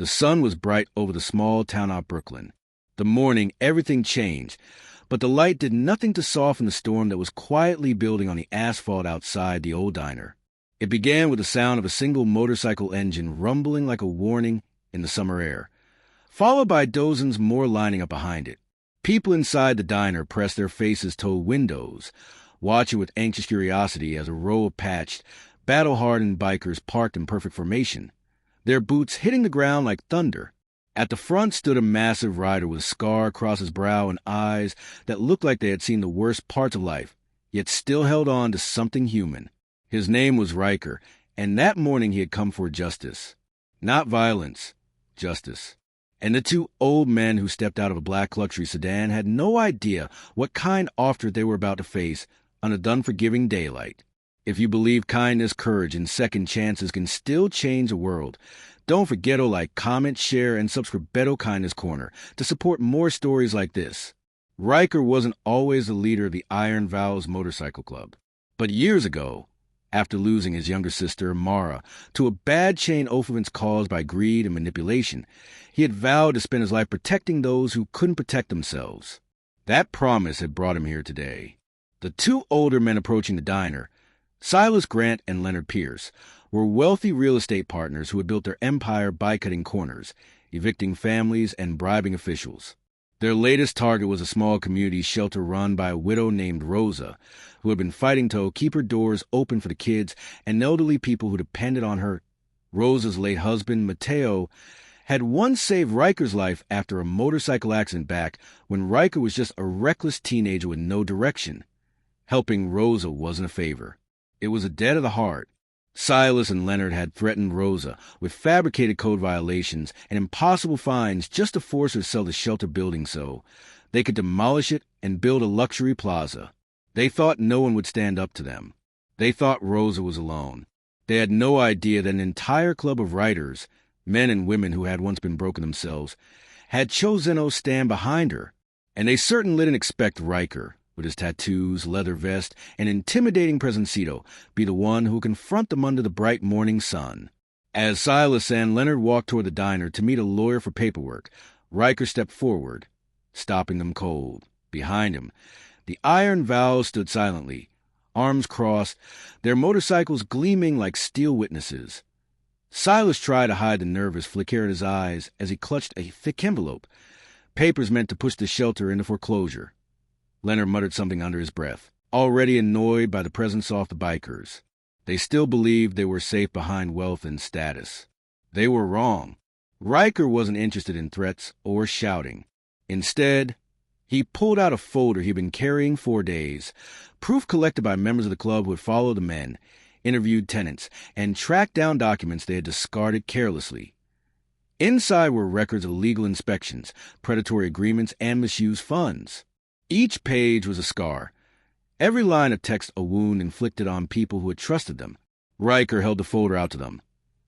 The sun was bright over the small town of Brooklyn. The morning, everything changed, but the light did nothing to soften the storm that was quietly building on the asphalt outside the old diner. It began with the sound of a single motorcycle engine rumbling like a warning in the summer air, followed by dozens more lining up behind it. People inside the diner pressed their faces toward windows, watching with anxious curiosity as a row of patched, battle-hardened bikers parked in perfect formation, their boots hitting the ground like thunder. At the front stood a massive rider with a scar across his brow and eyes that looked like they had seen the worst parts of life, yet still held on to something human. His name was Riker, and that morning he had come for justice. Not violence, justice. And the two old men who stepped out of a black luxury sedan had no idea what kind offer they were about to face under the unforgiving daylight. If you believe kindness, courage, and second chances can still change the world, don't forget to like, comment, share, and subscribe to Kindness Corner to support more stories like this. Riker wasn't always the leader of the Iron Vows motorcycle club. But years ago, after losing his younger sister, Mara, to a bad chain of events caused by greed and manipulation, he had vowed to spend his life protecting those who couldn't protect themselves. That promise had brought him here today. The two older men approaching the diner, Silas Grant and Leonard Pierce, were wealthy real estate partners who had built their empire by cutting corners, evicting families, and bribing officials. Their latest target was a small community shelter run by a widow named Rosa, who had been fighting to keep her doors open for the kids and elderly people who depended on her. Rosa's late husband, Mateo, had once saved Riker's life after a motorcycle accident back when Riker was just a reckless teenager with no direction. Helping Rosa wasn't a favor. It was a debt of the heart. Silas and Leonard had threatened Rosa with fabricated code violations and impossible fines just to force her to sell the shelter building so they could demolish it and build a luxury plaza. They thought no one would stand up to them. They thought Rosa was alone. They had no idea that an entire club of writers, men and women who had once been broken themselves, had chosen to stand behind her. And they certainly didn't expect Riker, with his tattoos, leather vest, and intimidating presencito, be the one who would confront them under the bright morning sun. As Silas and Leonard walked toward the diner to meet a lawyer for paperwork, Riker stepped forward, stopping them cold. Behind him, the Iron Vows stood silently, arms crossed, their motorcycles gleaming like steel witnesses. Silas tried to hide the nervous flicker in his eyes as he clutched a thick envelope, papers meant to push the shelter into foreclosure. Leonard muttered something under his breath, already annoyed by the presence of the bikers. They still believed they were safe behind wealth and status. They were wrong. Riker wasn't interested in threats or shouting. Instead, he pulled out a folder he'd been carrying for days, proof collected by members of the club who had followed the men, interviewed tenants, and tracked down documents they had discarded carelessly. Inside were records of illegal inspections, predatory agreements, and misused funds. Each page was a scar, every line of text a wound inflicted on people who had trusted them. Riker held the folder out to them,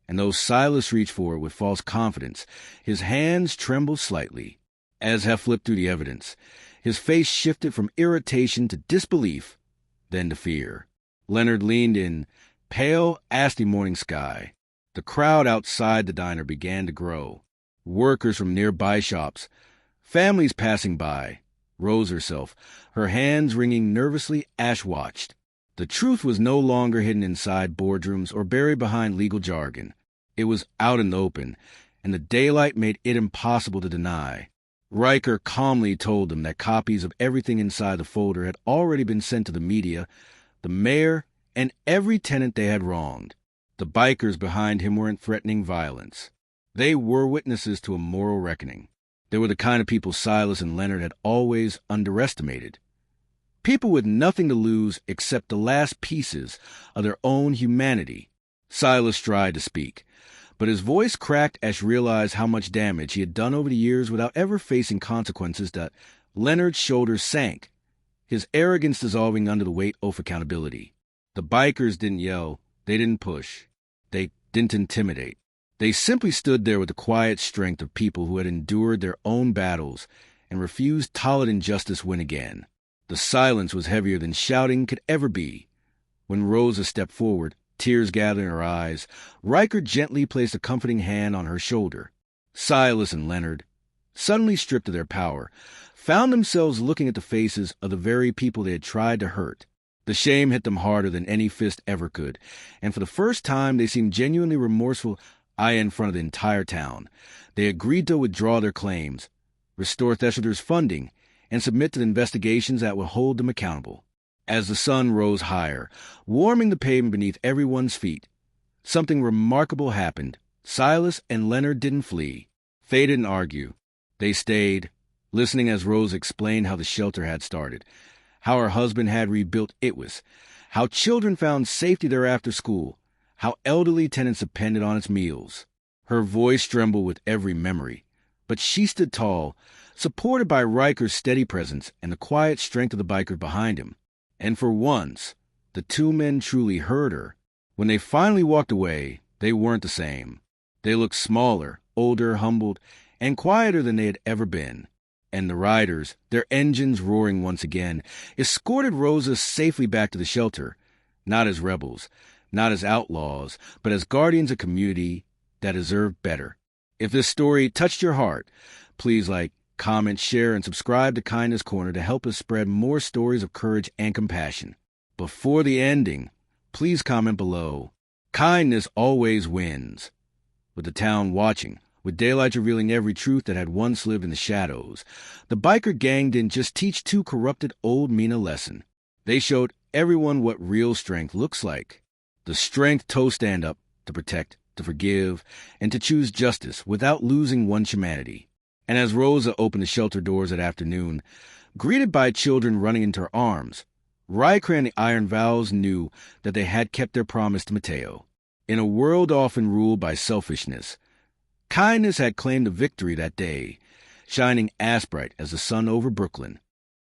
and though Silas reached for it with false confidence, his hands trembled slightly. As Hef flipped through the evidence, his face shifted from irritation to disbelief, then to fear. Leonard leaned in, pale as the morning sky. The crowd outside the diner began to grow. Workers from nearby shops, families passing by. Rose herself, her hands wringing nervously, watched. The truth was no longer hidden inside boardrooms or buried behind legal jargon. It was out in the open, and the daylight made it impossible to deny. Riker calmly told them that copies of everything inside the folder had already been sent to the media, the mayor, and every tenant they had wronged. The bikers behind him weren't threatening violence. They were witnesses to a moral reckoning. They were the kind of people Silas and Leonard had always underestimated. People with nothing to lose except the last pieces of their own humanity. Silas tried to speak, but his voice cracked as he realized how much damage he had done over the years without ever facing consequences. That Leonard's shoulders sank, his arrogance dissolving under the weight of accountability. The bikers didn't yell, they didn't push, they didn't intimidate. They simply stood there with the quiet strength of people who had endured their own battles and refused to let injustice win again. The silence was heavier than shouting could ever be. When Rosa stepped forward, tears gathering in her eyes, Riker gently placed a comforting hand on her shoulder. Silas and Leonard, suddenly stripped of their power, found themselves looking at the faces of the very people they had tried to hurt. The shame hit them harder than any fist ever could, and for the first time they seemed genuinely remorseful in front of the entire town. They agreed to withdraw their claims, restore Thessalder's funding, and submit to the investigations that would hold them accountable. As the sun rose higher, warming the pavement beneath everyone's feet, something remarkable happened. Silas and Leonard didn't flee. They didn't argue. They stayed, listening as Rose explained how the shelter had started, how her husband had rebuilt Itwas, how children found safety there after school, how elderly tenants depended on its meals. Her voice trembled with every memory, but she stood tall, supported by Riker's steady presence and the quiet strength of the biker behind him. And for once, the two men truly heard her. When they finally walked away, they weren't the same. They looked smaller, older, humbled, and quieter than they had ever been. And the riders, their engines roaring once again, escorted Rosa safely back to the shelter, not as rebels, not as outlaws, but as guardians of community that deserved better. If this story touched your heart, please like, comment, share, and subscribe to Kindness Corner to help us spread more stories of courage and compassion. Before the ending, please comment below. Kindness always wins. With the town watching, with daylight revealing every truth that had once lived in the shadows, the biker gang didn't just teach two corrupted old men a lesson. They showed everyone what real strength looks like. The strength to stand up, to protect, to forgive, and to choose justice without losing one's humanity. And as Rosa opened the shelter doors that afternoon, greeted by children running into her arms, Riker and the Iron Vows knew that they had kept their promise to Mateo. In a world often ruled by selfishness, kindness had claimed a victory that day, shining as bright as the sun over Brooklyn.